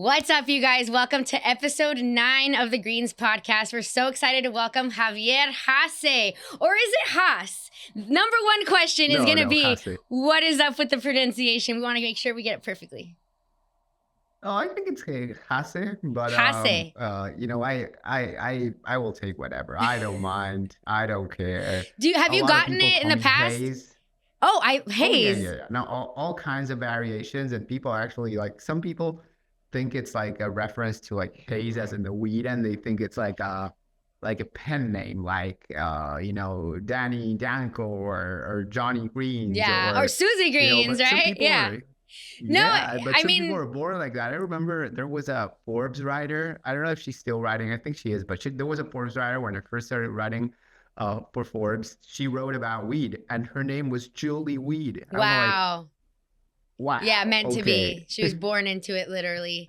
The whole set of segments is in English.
What's up, you guys? Welcome to episode 9 of the Greens podcast. We're so excited to welcome Javier Hasse, or is it Hasse? Number one question is going to be, Hasse. What is up with the pronunciation? We want to make sure we get it perfectly. Oh, I think it's Hasse, but Hasse. I will take whatever. I don't mind. I don't care. Have you gotten it in the past? Haze. Haze. Yeah. Now all kinds of variations, and people actually some people think it's like a reference to like haze as in the weed, and they think it's like a pen name, like Danny Danko or Johnny Greens, or susiegreens, right? But some people were born like that. I remember there was a Forbes writer. I don't know if she's still writing. I think she is, but there was a Forbes writer when I first started writing for Forbes. She wrote about weed, and her name was Julie Weed. Wow. Wow. Yeah, meant to be. She was born into it, literally.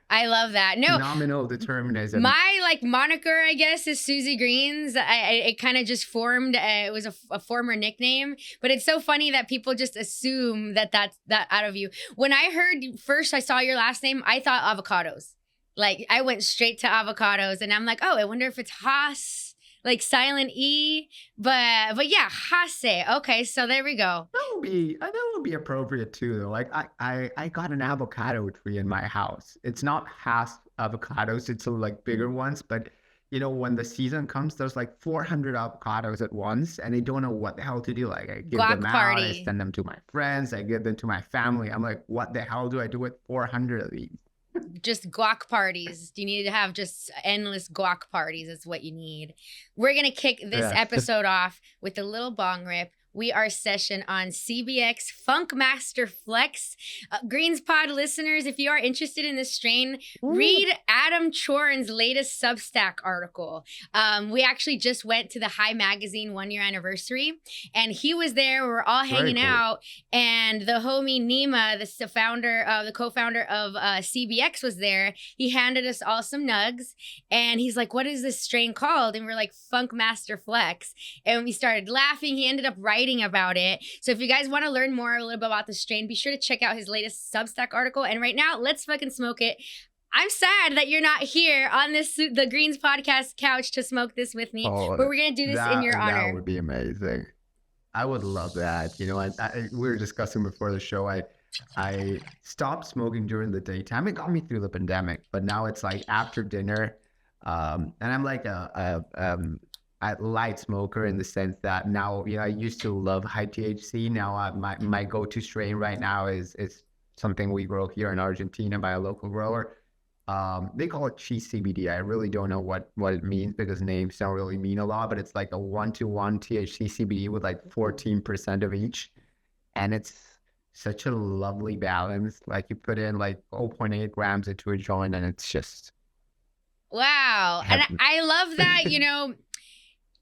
I love that. No, phenomenal determinism. My moniker, I guess, is Susiegreens. It kind of just formed. It was a former nickname, but it's so funny that people just assume that's that out of you. When I heard first, I saw your last name, I thought avocados. Like I went straight to avocados, and I'm like, oh, I wonder if it's Hasse. Like silent E, but yeah, Hasse. Okay, so there we go. That would be appropriate too, though. Like I got an avocado tree in my house. It's not Hasse avocados, it's like bigger ones, but when the season comes, there's like 400 avocados at once, and I don't know what the hell to do. Like I give them out, I send them to my friends, I give them to my family. I'm like, what the hell do I do with 400 of these? Just guac parties. You need to have just endless guac parties. That's what you need. We're going to kick this episode off with a little bong rip. We are session on CBX Funkmaster Flex. Greens Pod listeners, if you are interested in this strain, read Adam Choren's latest Substack article. We actually just went to the High Magazine 1-year anniversary, and he was there. We were all hanging out, and the homie Nima, the co-founder of CBX, was there. He handed us all some nugs, and he's like, "What is this strain called?" And we're like, "Funkmaster Flex." And we started laughing. He ended up writing about it. So if you guys want to learn more a little bit about the strain, be sure to check out his latest Substack article. And right now, let's fucking smoke it. I'm sad that you're not here on the Greens podcast couch to smoke this with me, but we're gonna do this in your honor. That would be amazing. I would love that. We were discussing before the show. I stopped smoking during the daytime. It got me through the pandemic, but now it's like after dinner, and I'm like a light smoker in the sense that now, I used to love high THC. Now my go-to strain right now is something we grow here in Argentina by a local grower. They call it cheese CBD. I really don't know what it means because names don't really mean a lot, but it's like a 1-to-1 THC CBD with like 14% of each. And it's such a lovely balance. Like you put in like 0.8 grams into a joint, and it's just... Wow. And I love that,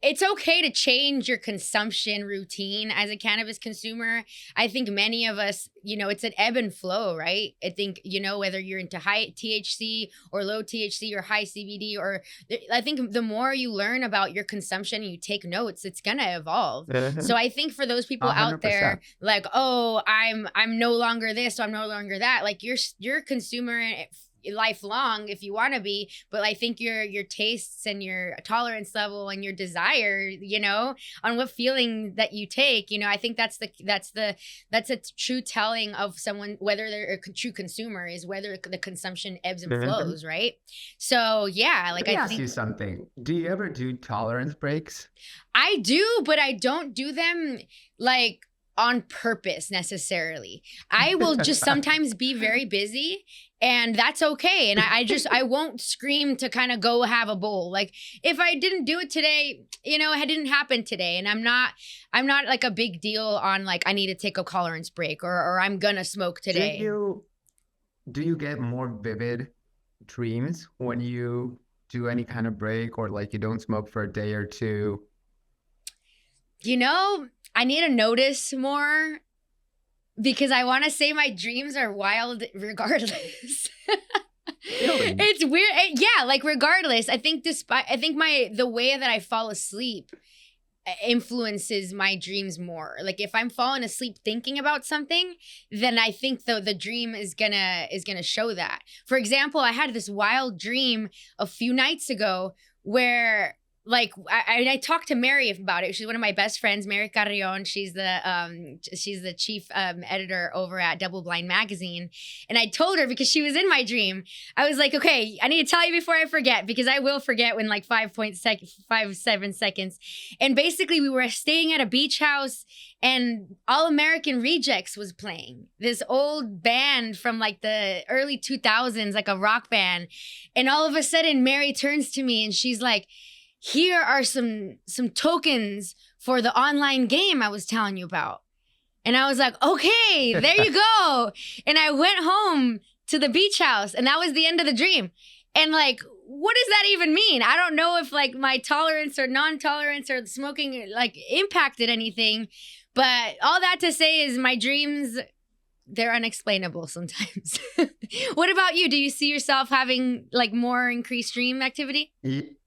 it's okay to change your consumption routine as a cannabis consumer. I think many of us, it's an ebb and flow, right? I think, whether you're into high THC or low THC or high CBD, I think the more you learn about your consumption and you take notes, it's going to evolve. So I think for those people 100%. Out there, like, oh, I'm no longer this, so I'm no longer that. Like you're a consumer lifelong if you want to be, but I think your tastes and your tolerance level and your desire, on what feeling that you take, I think that's a true telling of someone, whether they're a true consumer, is whether the consumption ebbs and flows, right? So yeah, Let me ask you something. Do you ever do tolerance breaks? I do, but I don't do them like on purpose necessarily. I will just sometimes be very busy, and that's okay. And I won't scream to kind of go have a bowl. Like if I didn't do it today, it didn't happen today. And I'm not like a big deal on like, I need to take a tolerance break or I'm gonna smoke today. Do you get more vivid dreams when you do any kind of break, or like you don't smoke for a day or two? I need to notice more because I want to say my dreams are wild regardless. Really? It's weird. Yeah, like regardless. I think the way that I fall asleep influences my dreams more. Like if I'm falling asleep thinking about something, then I think the dream is gonna show that. For example, I had this wild dream a few nights ago where like I talked to Mary about it. She's one of my best friends, Mary Carrion. She's the chief editor over at Double Blind Magazine. And I told her, because she was in my dream, I was like, okay, I need to tell you before I forget, because I will forget in like 5.7 seconds. And basically we were staying at a beach house and All American Rejects was playing, this old band from like the early 2000s, like a rock band. And all of a sudden Mary turns to me and she's like, here are some tokens for the online game I was telling you about. And I was like, okay, there you go. And I went home to the beach house and that was the end of the dream. And like, what does that even mean? I don't know if like my tolerance or non-tolerance or smoking like impacted anything, but all that to say is my dreams, they're unexplainable sometimes. What about you? Do you see yourself having like more increased dream activity?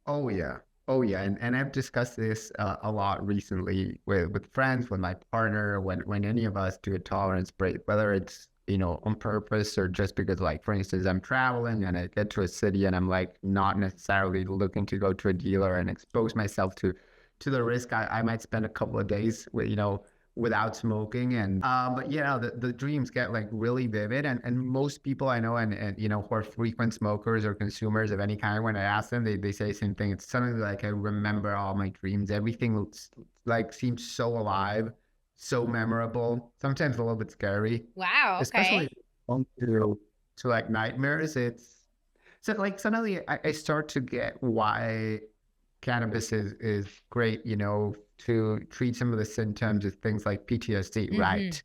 Oh yeah. Oh yeah, and I've discussed this a lot recently with friends, with my partner, when any of us do a tolerance break, whether it's, you know, on purpose or just because, like, for instance, I'm traveling and I get to a city and I'm like not necessarily looking to go to a dealer and expose myself to the risk. I might spend a couple of days with, you know, without smoking. And but yeah, the dreams get like really vivid, and most people I know and you know, who are frequent smokers or consumers of any kind, when I ask them, they say the same thing. It's something like, I remember all my dreams. Everything looks like, seems so alive, so memorable, sometimes a little bit scary. Wow, okay. Especially to like nightmares. It's so like suddenly I start to get why cannabis is great, you know, to treat some of the symptoms of things like PTSD, right?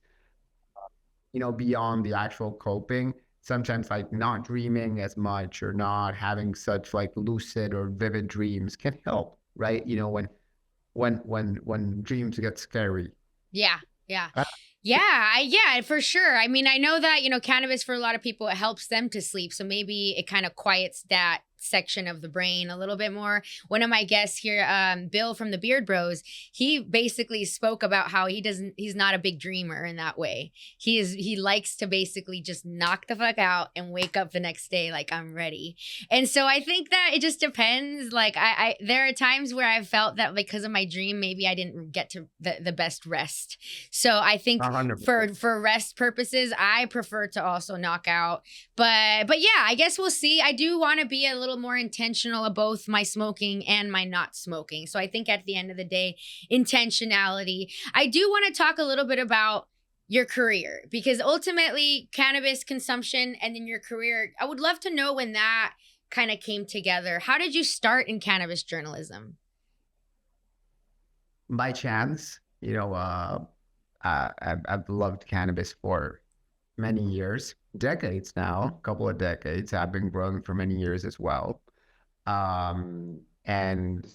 You know, beyond the actual coping, sometimes like not dreaming as much or not having such like lucid or vivid dreams can help, right? You know, when dreams get scary. Yeah. Yeah. Uh, Yeah, for sure. I mean, I know that, you know, cannabis for a lot of people, it helps them to sleep. So maybe it kind of quiets that section of the brain a little bit more. One of my guests here, Bill from the Beard Bros, he basically spoke about how he's not a big dreamer in that way. He likes to basically just knock the fuck out and wake up the next day like, I'm ready. And so I think that it just depends. Like I there are times where I felt that because of my dream, maybe I didn't get to the best rest. So I think 100%. for rest purposes, I prefer to also knock out. But yeah, I guess we'll see. I do want to be a little more intentional of both my smoking and my not smoking. So I think at the end of the day, intentionality. I do want to talk a little bit about your career, because ultimately cannabis consumption and then your career, I would love to know when that kind of came together. How did you start in cannabis journalism? By chance, you know, I've loved cannabis for many years, decades now, a couple of decades. I've been growing for many years as well. And,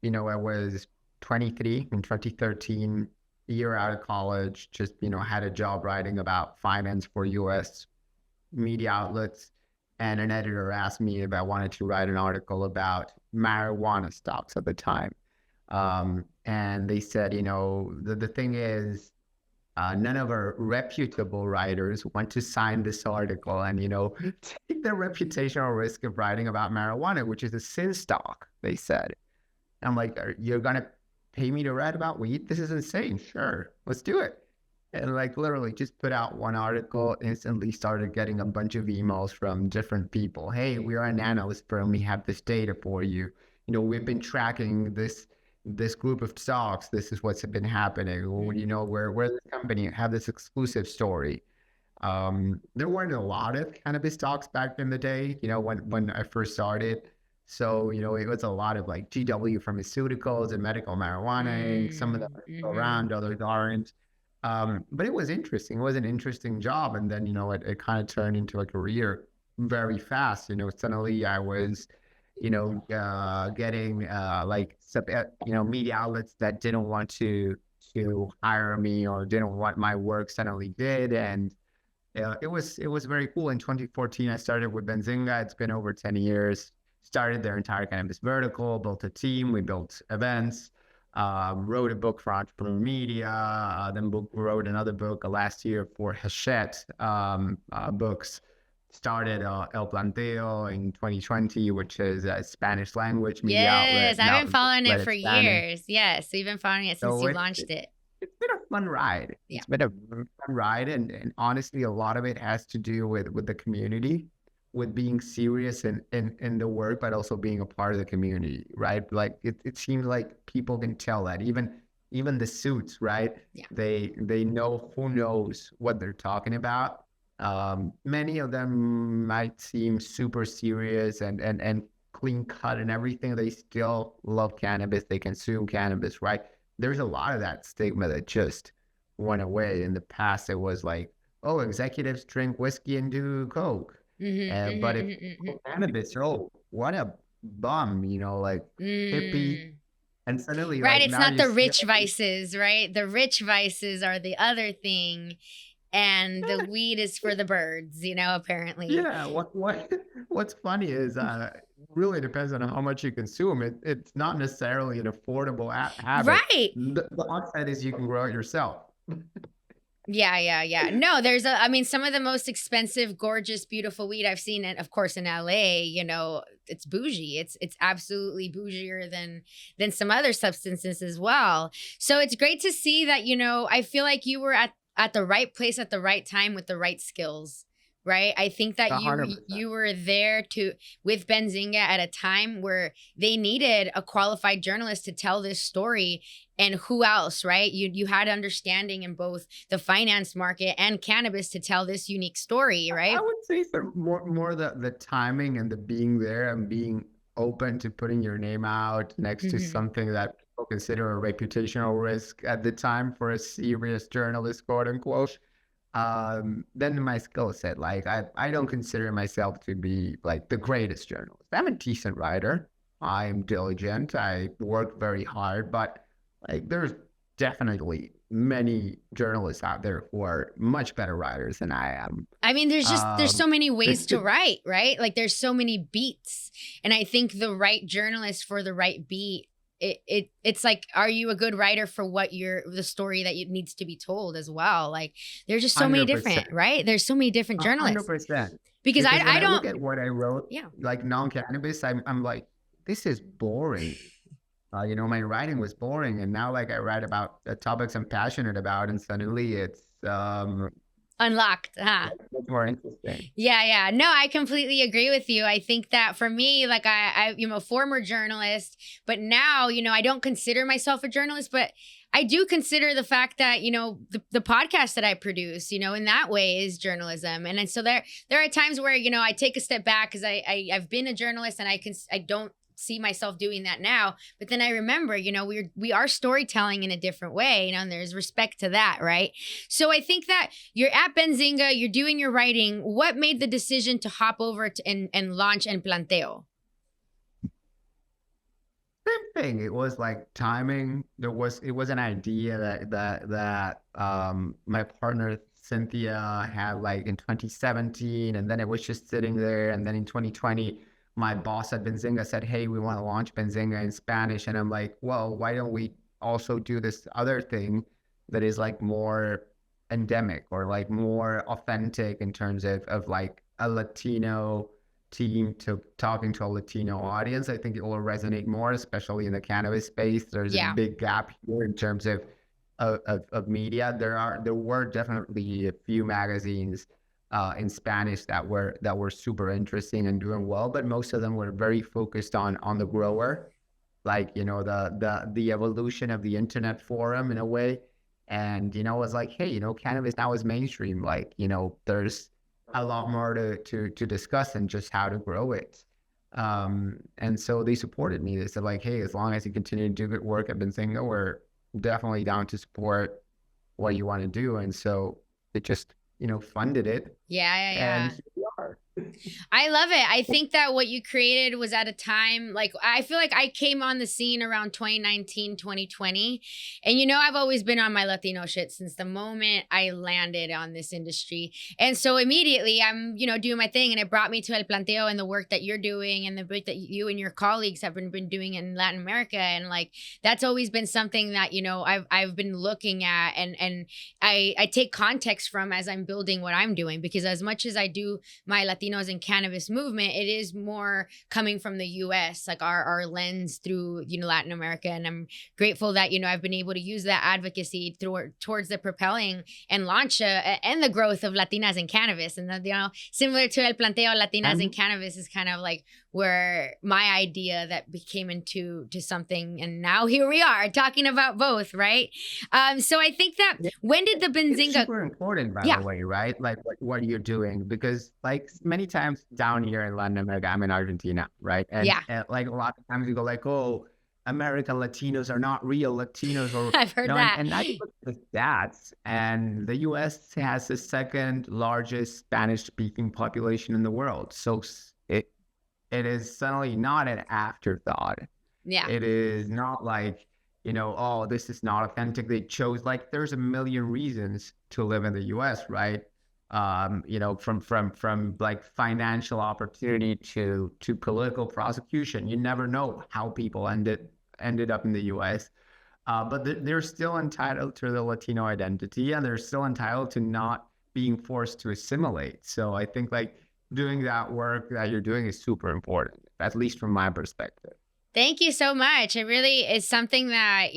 you know, I was 23 in 2013, a year out of college, just, you know, had a job writing about finance for US media outlets. And an editor asked me if I wanted to write an article about marijuana stocks at the time. And they said, you know, the thing is, none of our reputable writers want to sign this article and, you know, take the reputational risk of writing about marijuana, which is a sin stock, they said. And I'm like, you're going to pay me to write about weed? This is insane. Sure, let's do it. And like literally just put out one article, instantly started getting a bunch of emails from different people. Hey, we are an analyst firm. We have this data for you. You know, we've been tracking this group of stocks. This is what's been happening. Well, you know, we're the company, have this exclusive story. There weren't a lot of cannabis stocks back in the day, you know, when I first started. So, you know, it was a lot of like GW pharmaceuticals and medical marijuana. Some of them are around, others aren't. But it was interesting. It was an interesting job. And then, you know, it kind of turned into a career very fast. You know, suddenly I was, you know, getting like, you know, media outlets that didn't want to hire me or didn't want my work suddenly did. And it was very cool. In 2014, I started with Benzinga. It's been over 10 years. Started their entire cannabis vertical, built a team. We built events. Wrote a book for Entrepreneur Media, then wrote another book last year for Hachette Books. Started El Planteo in 2020, which is a Spanish language media Yes, outlet. I've Now been following it let for it Spanish. years. Yes, we've been following it since So you launched it. it's been a fun ride. Yeah. It's been a fun ride, and honestly, a lot of it has to do with the community, with being serious in the work, but also being a part of the community, right? Like it seems like people can tell that even the suits, right? Yeah. They know who knows what they're talking about. Many of them might seem super serious and clean cut and everything. They still love cannabis. They consume cannabis, right? There's a lot of that stigma that just went away. In the past, it was like, oh, executives drink whiskey and do coke. But if cannabis, oh, what a bum, like hippie. And suddenly, right, like it's now not you the see rich vices, right? The rich vices are the other thing, and the weed is for the birds, apparently. Yeah, what's funny is really depends on how much you consume. It's not necessarily an affordable habit. Right. The upside is you can grow it yourself. Yeah. No, some of the most expensive, gorgeous, beautiful weed I've seen, and of course in LA, it's bougie. It's absolutely bougier than some other substances as well. So it's great to see that, I feel like you were at the right place at the right time with the right skills. Right. I think that 100%. you were there with Benzinga at a time where they needed a qualified journalist to tell this story. And who else, right? You had understanding in both the finance market and cannabis to tell this unique story, right? I would say more the timing and the being there and being open to putting your name out next to something that people consider a reputational risk at the time for a serious journalist, quote unquote. Then my skill set, like I don't consider myself to be like the greatest journalist. I'm a decent writer. I'm diligent. I work very hard, but like there's definitely many journalists out there who are much better writers than I am. I mean, there's so many ways to write, right? Like there's so many beats. And I think the right journalist for the right beat, it's like, are you a good writer for the story that needs to be told as well? Like there's just so many 100%. different, right? There's so many different journalists. 100%. Because when I don't look at what I wrote, yeah, like non-cannabis, I'm like, this is boring. My writing was boring, and now like I write about the topics I'm passionate about, and suddenly it's unlocked, huh? It's more interesting. Yeah. No, I completely agree with you. I think that for me, like I'm a former journalist, but now, I don't consider myself a journalist, but I do consider the fact that, the podcast that I produce, in that way is journalism. And so there are times where, I take a step back because I've been a journalist and I don't see myself doing that now, but then I remember, we are storytelling in a different way, and there's respect to that, right? So I think that you're at Benzinga, you're doing your writing. What made the decision to hop over and launch El Planteo? Same thing. It was like timing. It was an idea that my partner Cynthia had like in 2017, and then it was just sitting there, and then in 2020. My boss at Benzinga said, hey, we want to launch Benzinga in Spanish. And I'm like, well, why don't we also do this other thing that is like more endemic or like more authentic in terms of like a Latino team to talking to a Latino audience? I think it will resonate more, especially in the cannabis space. There's a big gap here in terms of media. There were definitely a few magazines in Spanish that were super interesting and doing well, but most of them were very focused on the grower, like the evolution of the internet forum in a way. And it was like, hey, cannabis now is mainstream. Like there's a lot more to discuss than just how to grow it. And so they supported me. They said like, hey, as long as you continue to do good work at Benzinga, we're definitely down to support what you want to do. And so it just funded it. Yeah. And here we are. I love it. I think that what you created was at a time, like, I feel like I came on the scene around 2019, 2020. And, I've always been on my Latino shit since the moment I landed on this industry. And so immediately I'm, doing my thing. And it brought me to El Planteo and the work that you're doing and the work that you and your colleagues have been doing in Latin America. And like, that's always been something that, I've been looking at and I take context from as I'm building what I'm doing, because as much as I do my Latinos in cannabis movement, it is more coming from the US, like our lens through, Latin America. And I'm grateful that, I've been able to use that advocacy towards the propelling and launch and the growth of Latinas in cannabis. And, similar to El Planteo, Latinas in cannabis is kind of like where my idea that became into something. And now here we are talking about both, right? So I think that when did the Benzinga... It's super important, by the way, right? Like what you're doing, because like many times down here in Latin America, I'm in Argentina, right? And like a lot of times you go like, oh, American Latinos are not real Latinos, or I've heard that. And I look at the stats, and the U.S. has the second largest Spanish-speaking population in the world. So it is suddenly not an afterthought. Yeah. It is not like, oh, this is not authentic. They chose, like, there's a million reasons to live in the U.S., right? From like financial opportunity to political prosecution. You never know how people ended up in the U.S. But they're still entitled to the Latino identity, and they're still entitled to not being forced to assimilate. So I think like doing that work that you're doing is super important, at least from my perspective. Thank you so much. It really is something that,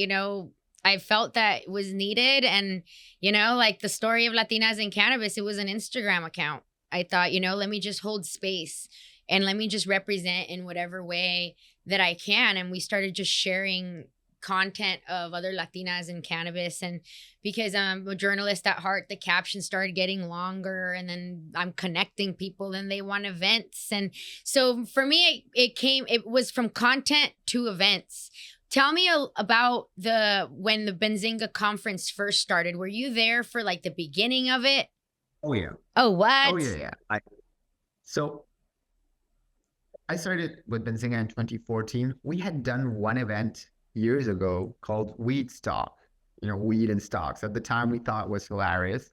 I felt that was needed. And, like the story of Latinas in cannabis, it was an Instagram account. I thought, let me just hold space and let me just represent in whatever way that I can. And we started just sharing content of other Latinas in cannabis. And because I'm a journalist at heart, the captions started getting longer, and then I'm connecting people and they want events. And so for me, it was from content to events. Tell me about when the Benzinga conference first started. Were you there for like the beginning of it? Oh yeah. Oh, what? Oh yeah. So I started with Benzinga in 2014. We had done one event years ago called Weed Stock, weed and stocks. At the time, we thought it was hilarious.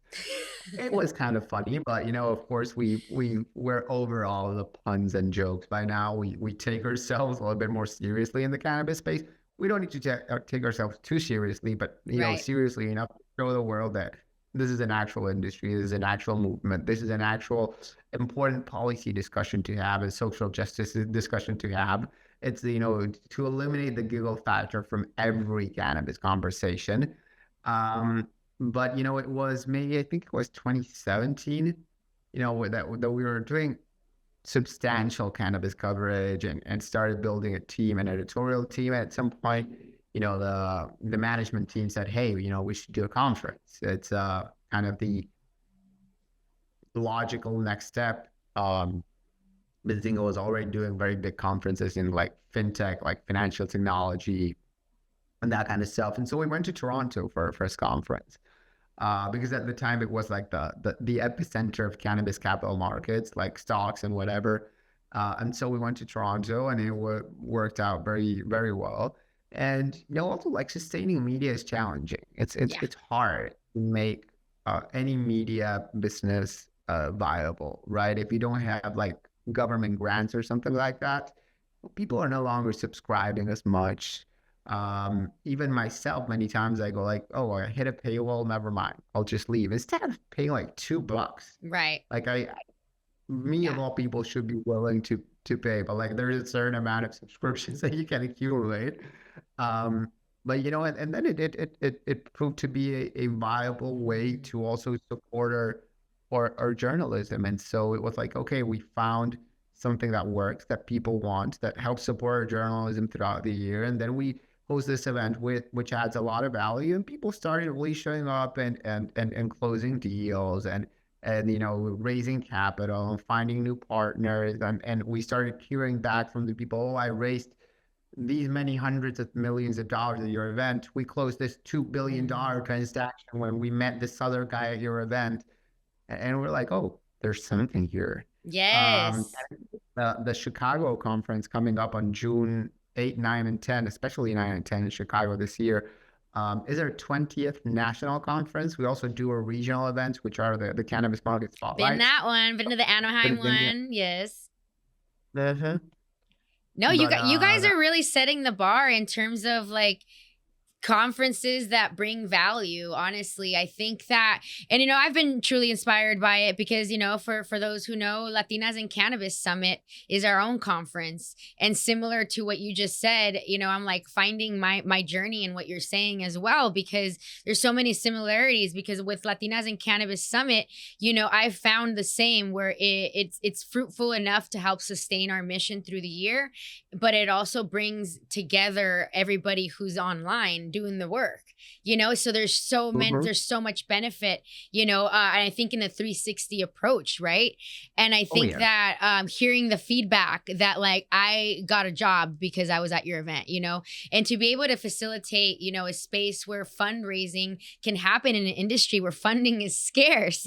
It was kind of funny, but of course, we're over all the puns and jokes by now. We take ourselves a little bit more seriously in the cannabis space. We don't need to take ourselves too seriously, but seriously enough to show the world that this is an actual industry, this is an actual movement, this is an actual important policy discussion to have, a social justice discussion to have. It's, to eliminate the giggle factor from every cannabis conversation. But, it was maybe, I think it was 2017, that we were doing substantial cannabis coverage and started building a team, an editorial team. At some point, the management team said, hey, we should do a conference. It's kind of the logical next step. Benzinga was already doing very big conferences in like fintech, like financial technology and that kind of stuff. And so we went to Toronto for our first conference because at the time it was like the epicenter of cannabis capital markets, like stocks and whatever. And so we went to Toronto, and it worked out very, very well. And also like sustaining media is challenging. It's hard to make any media business viable, right? If you don't have like government grants or something like that, people are no longer subscribing as much. Even myself, many times I go like, oh, I hit a paywall, never mind, I'll just leave, instead of paying like $2. Right. Like of all people should be willing to pay, but like there's a certain amount of subscriptions that you can accumulate. But and then it proved to be a viable way to also support our journalism. And so it was like, okay, we found something that works, that people want, that helps support our journalism throughout the year. And then we host this event which adds a lot of value, and people started really showing up and closing deals and raising capital and finding new partners. And we started hearing back from the people, oh, I raised these many hundreds of millions of dollars at your event. We closed this $2 billion transaction when we met this other guy at your event. And we're like, oh, there's something here. Yes. The Chicago conference coming up on June 8, 9, and 10, especially 9 and 10 in Chicago this year, is our 20th national conference. We also do a regional events, which are the cannabis market Been spotlights. that one. Been to the Anaheim one. Yes. Mm-hmm. No, But you guys are really setting the bar in terms of like conferences that bring value. Honestly, I think that, and I've been truly inspired by it because for those who know, Latinas in Cannabis Summit is our own conference, and similar to what you just said, I'm like finding my journey in what you're saying as well, because there's so many similarities. Because with Latinas in Cannabis Summit, I've found the same, where it's fruitful enough to help sustain our mission through the year, but it also brings together everybody who's online doing the work, so there's so much benefit, and I think in a 360 approach, right? And I think that hearing the feedback that like I got a job because I was at your event, and to be able to facilitate, a space where fundraising can happen in an industry where funding is scarce,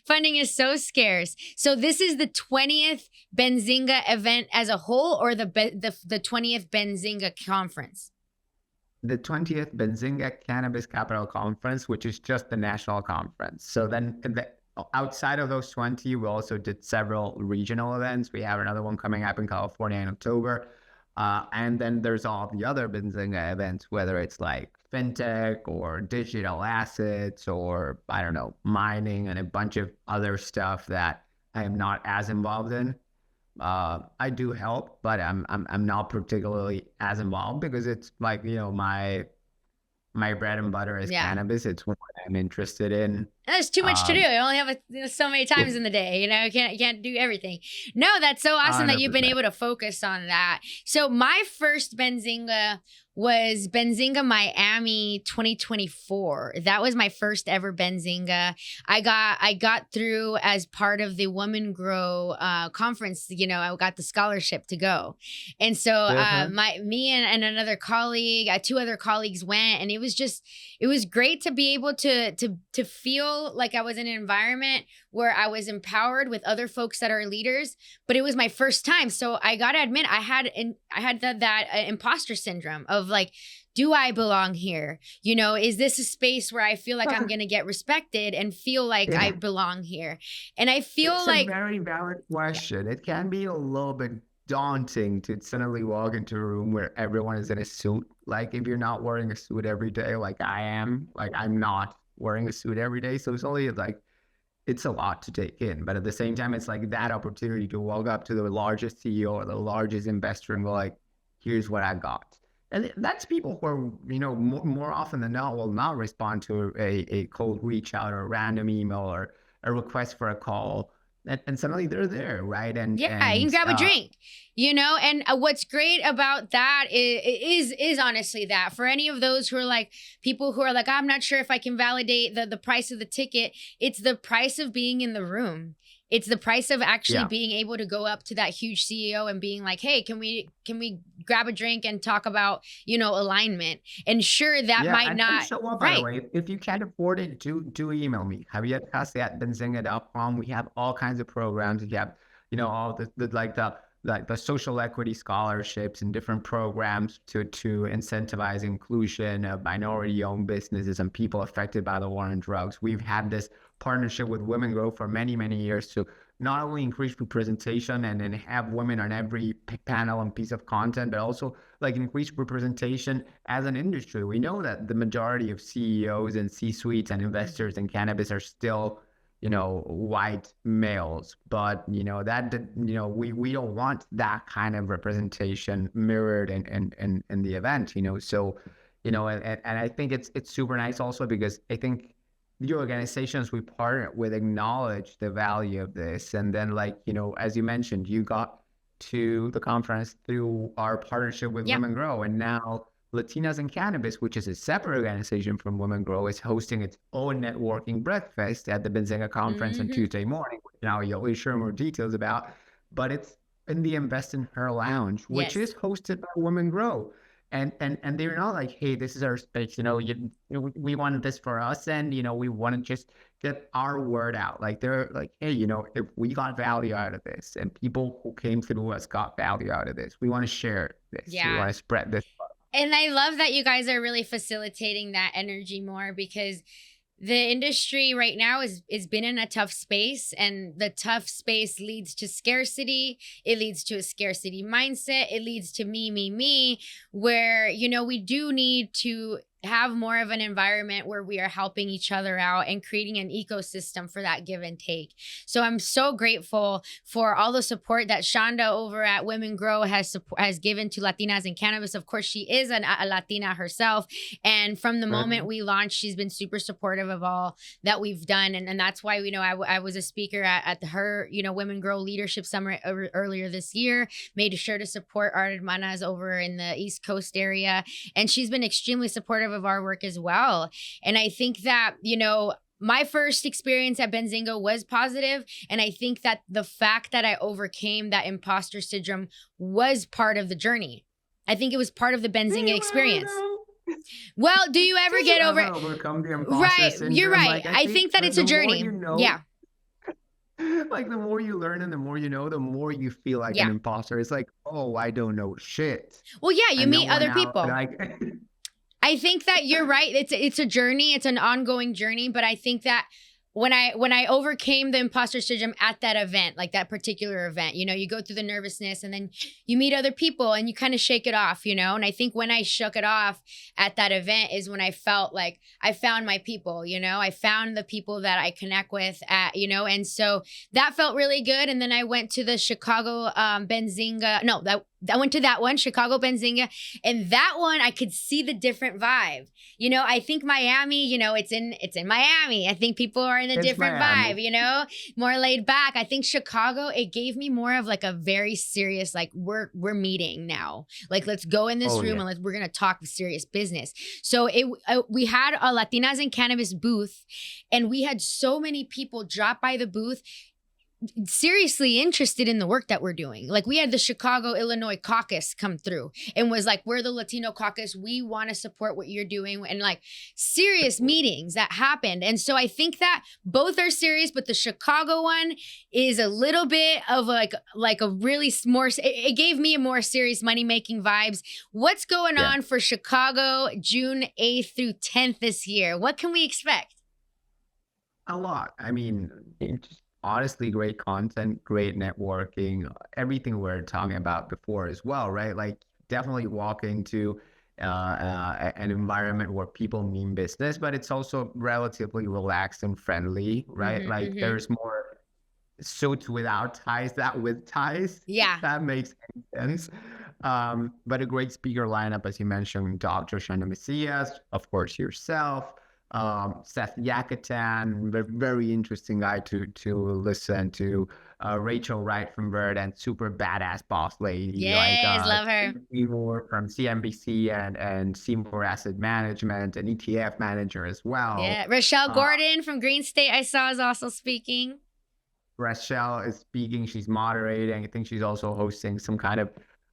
funding is so scarce. So this is the 20th Benzinga event as a whole, or the 20th Benzinga conference? The 20th Benzinga Cannabis Capital Conference, which is just the national conference. So then outside of those 20, we also did several regional events. We have another one coming up in California in October. And then there's all the other Benzinga events, whether it's like fintech or digital assets or, I don't know, mining and a bunch of other stuff that I am not as involved in. I do help, but I'm not particularly as involved because it's like, my bread and butter is cannabis. It's what I'm interested in. There's too much to do. I only have so many times in the day, can't do everything. No, that's so awesome 100%. That you've been able to focus on that. So my first Benzinga was Benzinga Miami 2024. That was my first ever Benzinga. I got through as part of the Women Grow conference. I got the scholarship to go, and so me and another colleague, two other colleagues went, and it was great to be able to feel like I was in an environment where I was empowered with other folks that are leaders, but it was my first time. So I got to admit, I had that imposter syndrome of like, do I belong here? Is this a space where I feel like I'm going to get respected and feel like I belong here? And I feel it's a very valid question. It can be a little bit daunting to suddenly walk into a room where everyone is in a suit. Like if you're not wearing a suit every day, like I am, like I'm not wearing a suit every day. So it's only like, it's a lot to take in. But at the same time, it's like that opportunity to walk up to the largest CEO or the largest investor and go like, here's what I got. And that's people who are, more often than not will not respond to a cold reach out or a random email or a request for a call. And suddenly they're there, right? And you can grab a drink, and what's great about that is honestly that for any of those who are like people who are like, I'm not sure if I can validate the price of the ticket. It's the price of being in the room. It's the price of actually being able to go up to that huge CEO and being like, hey, can we grab a drink and talk about, alignment? And sure, that might not show up, by the way. If you can't afford it, do email me, javierhasse@benzinga.com. We have all kinds of programs. We have, all the social equity scholarships and different programs to incentivize inclusion of minority-owned businesses and people affected by the war on drugs. We've had this partnership with Women Grow for many, many years to not only increase representation and have women on every panel and piece of content, but also like increase representation as an industry. We know that the majority of CEOs and C-suites and investors in cannabis are still, white males, but we don't want that kind of representation mirrored in the event, so and I think it's super nice also because I think the organizations we partner with acknowledge the value of this. And then as you mentioned, you got to the conference through our partnership with Women Grow, and now Latinas in Cannabis, which is a separate organization from Women Grow, is hosting its own networking breakfast at the Benzinga conference on Tuesday morning, which now you'll share more details about. But it's in the Invest in Her Lounge, which is hosted by Women Grow. And they're not like, hey, this is our space, we wanted this for us, and we want to just get our word out. Like they're like, hey, you know, if we got value out of this and people who came through us got value out of this, we want to share this. We Yeah. want to spread this. And I love that you guys are really facilitating that energy more, because the industry right now is been in a tough space, and the tough space leads to scarcity. It leads to a scarcity mindset. It leads to me, where, you know, we do need to have more of an environment where we are helping each other out and creating an ecosystem for that give and take. So I'm so grateful for all the support that Shonda over at Women Grow has given to Latinas in cannabis. Of course, she is a Latina herself. And from the moment we launched, she's been super supportive of all that we've done. And that's why, you know, I was a speaker at her, you know, Women Grow Leadership Summit earlier this year, made sure to support our hermanas over in the East Coast area. And she's been extremely supportive of our work as well. And I think that, you know, my first experience at Benzinga was positive, and I think that the fact that I overcame that imposter syndrome was part of the journey. I think it was part of the Benzinga experience. Well, do you ever get over it? Overcome the imposter Right, syndrome? you're right. Like, I think that it's a journey. You know, yeah. Like the more you learn and the more you know, the more you feel like an imposter. It's like, oh, I don't know shit. Well, yeah, you meet other people. Like, I think that you're right. It's a journey. It's an ongoing journey. But I think that when I overcame the imposter syndrome at that event, like that particular event, you know, you go through the nervousness and then you meet other people and you kind of shake it off, you know? And I think when I shook it off at that event is when I felt like I found my people, you know? I found the people that I connect with at, you know? And so that felt really good. And then I went to the Chicago Benzinga. No, I went to that one, Chicago Benzinga, and that one I could see the different vibe. You know, I think Miami, you know, it's in Miami. I think people are in a different vibe, you know, more laid back. I think Chicago, it gave me more of like a very serious, like we're meeting now. Like, let's go in this room and we're going to talk serious business. So we had a Latinas in Cannabis booth, and we had so many people drop by the booth seriously interested in the work that we're doing. Like, we had the Chicago, Illinois caucus come through and was like, we're the Latino caucus. We want to support what you're doing. And like serious meetings that happened. And so I think that both are serious, but the Chicago one is a little bit of like a really more, it gave me a more serious money-making vibes. What's going on for Chicago, June 8th through 10th this year? What can we expect? A lot. I mean, just honestly, great content, great networking, everything we are talking about before as well, right? Like, definitely walk into an environment where people mean business, but it's also relatively relaxed and friendly, right? Like, there's more suits without ties than with ties. Yeah. If that makes any sense. But a great speaker lineup, as you mentioned, Dr. Shonda Macias, of course, yourself. Seth Yakatan, very interesting guy to listen to. Rachel Wright from Bird, and super badass boss lady. Yes, love her. Seymour from CNBC and Seymour Asset Management, an ETF manager as well. Yeah, Rochelle Gordon from Green State I saw is also speaking. Rochelle is speaking. She's moderating. I think she's also hosting some kind of,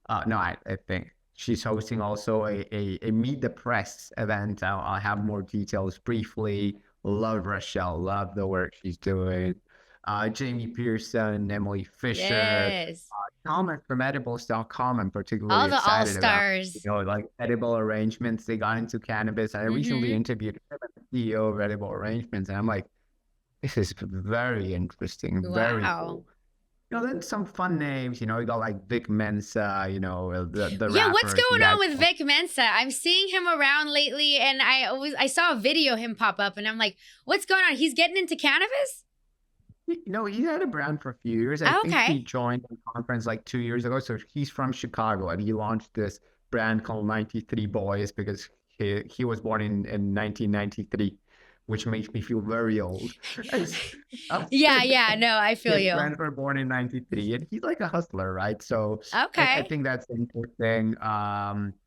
I think she's hosting also a Meet the Press event. I'll have more details briefly. Love Rochelle. Love the work she's doing. Jamie Pearson, Emily Fisher. Thomas from edibles.com. I'm particularly all the excited all-stars. About, you know, like Edible Arrangements. They got into cannabis. I recently interviewed the CEO of Edible Arrangements, and I'm like, this is very interesting. Very cool. You know, then some fun names, you know, you got like Vic Mensa, you know, the rapper. What's going on with Vic Mensa? I'm seeing him around lately, and I saw a video of him pop up, and I'm like, what's going on? He's getting into cannabis? You know, he had a brand for a few years. I think he joined the conference like 2 years ago. So he's from Chicago, and he launched this brand called 93 Boys because he was born in 1993. Which makes me feel very old. No, I feel you. His friends were born in 93, and he's like a hustler, right? So I think that's interesting.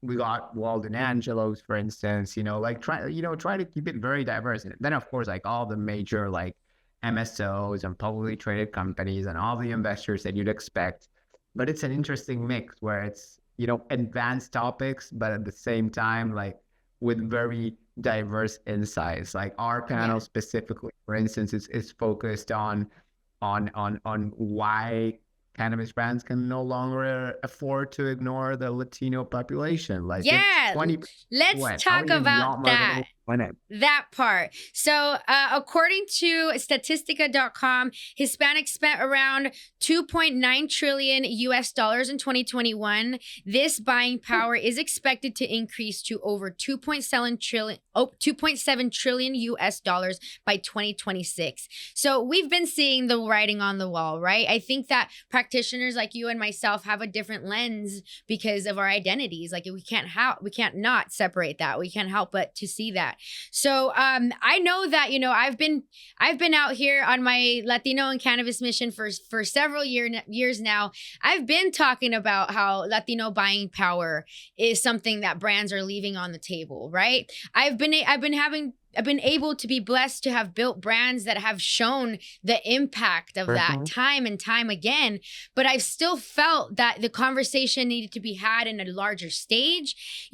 We got Walden Angelos, for instance, you know, like try to keep it very diverse. And then, of course, like all the major like MSOs and publicly traded companies and all the investors that you'd expect. But it's an interesting mix where it's, you know, advanced topics, but at the same time, like with very diverse insights. Like our panel specifically, for instance, is focused on why cannabis brands can no longer afford to ignore the Latino population. Like it's Yeah, 20%. let's How are talk you about not that. marketing planet? That part. So, according to Statistica.com, Hispanics spent around 2.9 trillion US dollars in 2021. This buying power is expected to increase to over 2.7 trillion US dollars by 2026. So, we've been seeing the writing on the wall, right? I think that practitioners like you and myself have a different lens because of our identities. Like we can't not separate that. We can't help but to see that. So I know that, I've been out here on my Latino and cannabis mission for several years now. I've been talking about how Latino buying power is something that brands are leaving on the table, right? I've been able to be blessed to have built brands that have shown the impact of that time and time again. But I've still felt that the conversation needed to be had in a larger stage.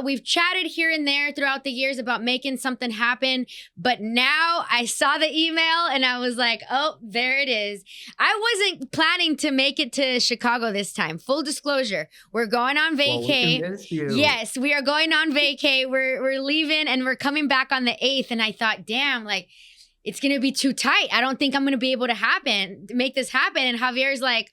We've chatted here and there throughout the years about making something happen. But now I saw the email and I was like, oh, there it is. I wasn't planning to make it to Chicago this time. Full disclosure, we're going on vacay. Well, yes, we are going on vacay. We're leaving and we're coming back on the 8th, and I thought, damn, like it's gonna be too tight. I don't think I'm gonna be able to make this happen. And Javier's like,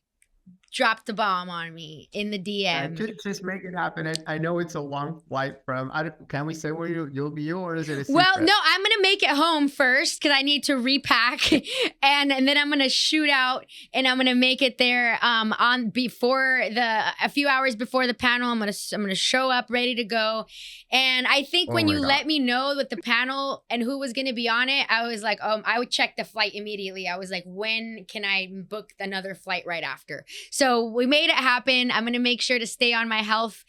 dropped the bomb on me in the DM. Just make it happen. I know it's a long flight from. Can we say where you'll be, or is it a secret? Well, no, I'm gonna make it home first because I need to repack, and then I'm gonna shoot out and I'm gonna make it there a few hours before the panel. I'm gonna show up ready to go. And I think when you let me know with the panel and who was gonna be on it, I was like, I would check the flight immediately. I was like, when can I book another flight right after? So we made it happen. I'm going to make sure to stay on my health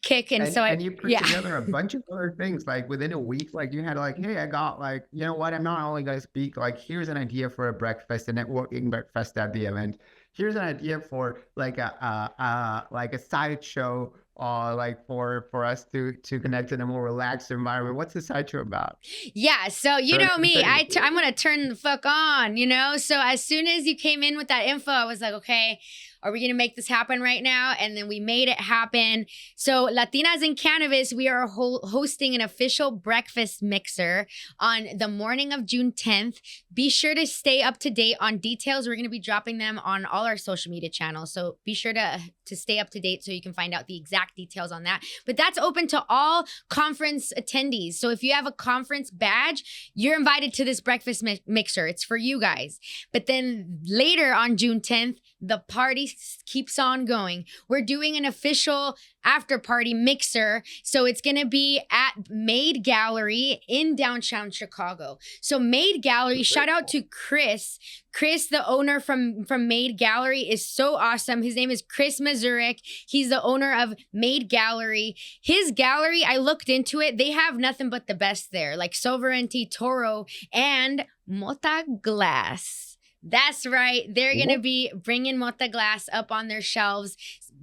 kick. And you put together a bunch of other things, like within a week, like you had like, hey, I got like, you know what? I'm not only going to speak, like, here's an idea for a breakfast, a networking breakfast at the event. Here's an idea for like a sideshow, like for us to connect in a more relaxed environment. What's the sideshow about? Yeah, so you know me, I'm gonna turn the fuck on, So as soon as you came in with that info, I was like, okay, are we gonna make this happen right now? And then we made it happen. So Latinas in Cannabis, we are hosting an official breakfast mixer on the morning of June 10th. Be sure to stay up to date on details. We're gonna be dropping them on all our social media channels. So be sure to stay up to date so you can find out the exact details on that. But that's open to all conference attendees. So if you have a conference badge, you're invited to this breakfast mixer. It's for you guys. But then later on June 10th, the party keeps on going. We're doing an official after party mixer. So it's going to be at Made Gallery in downtown Chicago. So Made Gallery, shout out to Chris. Chris, the owner from Made Gallery, is so awesome. His name is Chris Mazurek. He's the owner of Made Gallery. His gallery, I looked into it. They have nothing but the best there, like Sovereignty, Toro, and Mota Glass. That's right. They're going to be bringing Mota Glass up on their shelves.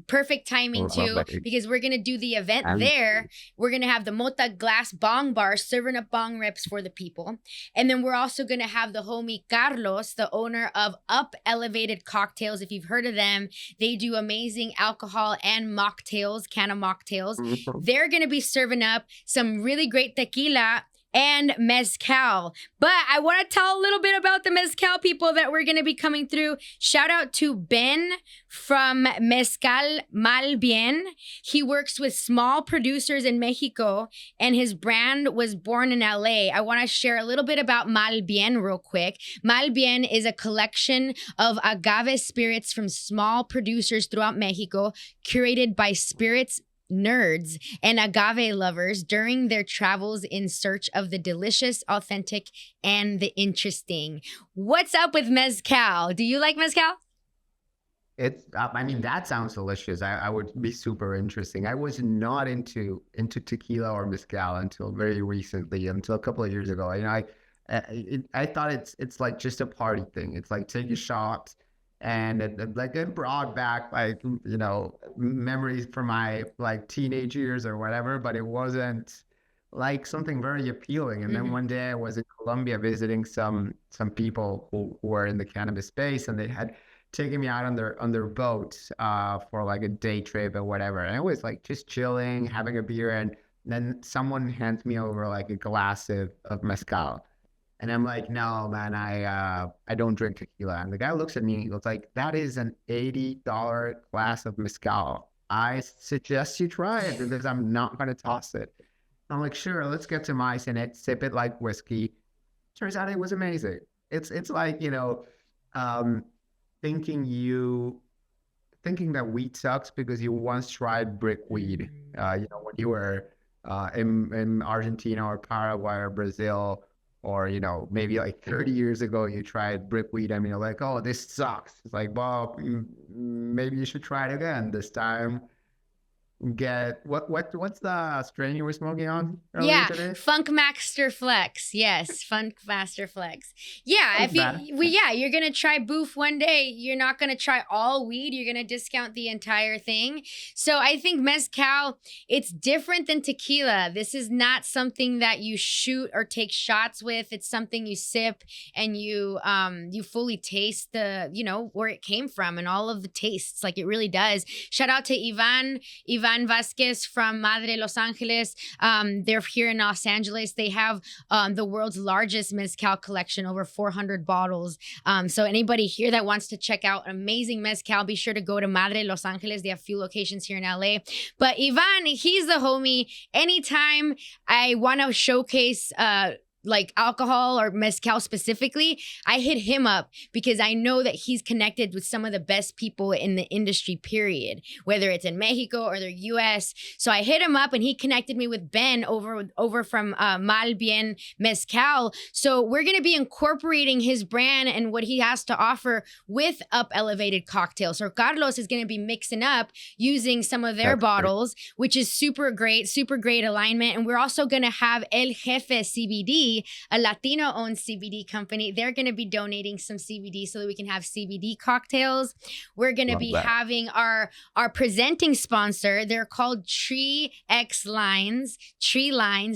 Perfect timing too, because we're going to do the event there. We're going to have the Mota Glass bong bar serving up bong rips for the people. And then we're also going to have the homie Carlos, the owner of Up Elevated Cocktails. If you've heard of them, they do amazing alcohol and mocktails, can of mocktails. They're going to be serving up some really great tequila and mezcal. But I want to tell a little bit about the mezcal people that we're going to be coming through. Shout out to Ben from Mezcal Mal Bien. He works with small producers in Mexico, and his brand was born in LA. I want to share a little bit about Mal Bien real quick. Mal Bien is a collection of agave spirits from small producers throughout Mexico, curated by spirits nerds and agave lovers during their travels in search of the delicious, authentic, and the interesting. What's up with mezcal? Do you like mezcal? I mean, that sounds delicious. I would be super interesting. I was not into tequila or mezcal until very recently, until a couple of years ago. I thought it's like just a party thing. It's like take a shot. And it brought back memories from my like teenage years or whatever, but it wasn't like something very appealing. And then Mhm. one day I was in Colombia visiting some people who were in the cannabis space, and they had taken me out on their boat for like a day trip or whatever. And I was like just chilling, having a beer, and then someone hands me over like a glass of mezcal. And I'm like, no, man, I don't drink tequila. And the guy looks at me and he goes like, that is an $80 glass of mezcal. I suggest you try it because I'm not gonna toss it. I'm like, sure, let's get some ice in it, sip it like whiskey. Turns out it was amazing. It's like, um, thinking you thinking that weed sucks because you once tried brick weed. Mm. When you were in Argentina or Paraguay or Brazil, or maybe like 30 years ago, you tried brick weed. I mean, you're like, oh, this sucks. It's like, well, maybe you should try it again. This time, what's the strain you were smoking on earlier Yeah, today? Funk Master Flex. Yes, Funk Master Flex. Yeah, Not if bad. you, well, yeah, you're gonna try boof one day. You're not gonna try all weed. You're gonna discount the entire thing. So I think mezcal, it's different than tequila. This is not something that you shoot or take shots with. It's something you sip and you fully taste the where it came from and all of the tastes. Like it really does. Shout out to Ivan Vasquez from Madre Los Angeles. They're here in Los Angeles. They have the world's largest mezcal collection, over 400 bottles. So anybody here that wants to check out amazing mezcal, be sure to go to Madre Los Angeles. They have a few locations here in LA. But Ivan, he's the homie. Anytime I want to showcase like alcohol or mezcal specifically, I hit him up because I know that he's connected with some of the best people in the industry, period, whether it's in Mexico or the US. So I hit him up and he connected me with Ben over from Mal Bien Mezcal. So we're going to be incorporating his brand and what he has to offer with Up Elevated Cocktails. So Carlos is going to be mixing up using some of their That's great. bottles, which is super great alignment. And we're also going to have El Jefe CBD, a Latino owned CBD company. They're going to be donating some CBD so that we can have CBD cocktails. We're going to Love be that. having our presenting sponsor. They're called Tree Lines.